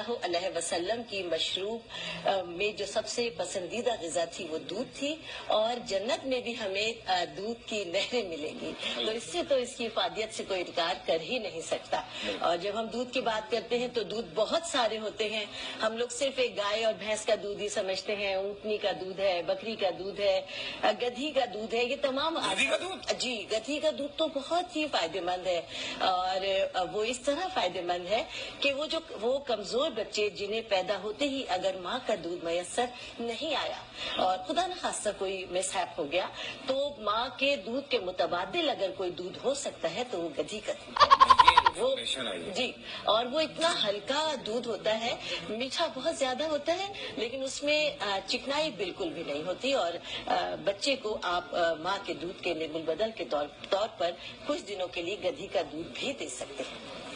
सल्लल्लाहु अलैहि वसल्लम की मशरूब में जो सबसे पसंदीदा ग़िज़ा थी वो दूध थी, और जन्नत में भी हमें दूध की नहरें मिलेंगी। तो इससे तो इसकी इफादियत से कोई इनकार कर ही नहीं सकता। और जब हम दूध की बात करते हैं तो दूध बहुत सारे होते हैं। हम लोग सिर्फ एक गाय और भैंस का दूध ही समझते हैं। ऊँटनी का दूध है, बकरी का दूध है, गधी का दूध है, ये तमाम जी गधी का दूध तो बहुत ही फायदेमंद है। और वो इस तरह फायदेमंद है कि वो कमजोर बच्चे जिन्हें पैदा होते ही अगर माँ का दूध मयसर नहीं आया और खुदा न खास्ता कोई मिसहैप हो गया, तो माँ के दूध के मुतबादिल अगर कोई दूध हो सकता है तो वो गधी का दूध है। वो जी, और वो इतना हल्का दूध होता है, मीठा बहुत ज्यादा होता है, लेकिन उसमें चिकनाई बिल्कुल भी नहीं होती। और बच्चे को आप माँ के दूध के मुबदल के तौर पर कुछ दिनों के लिए गधी का दूध भी दे सकते हैं।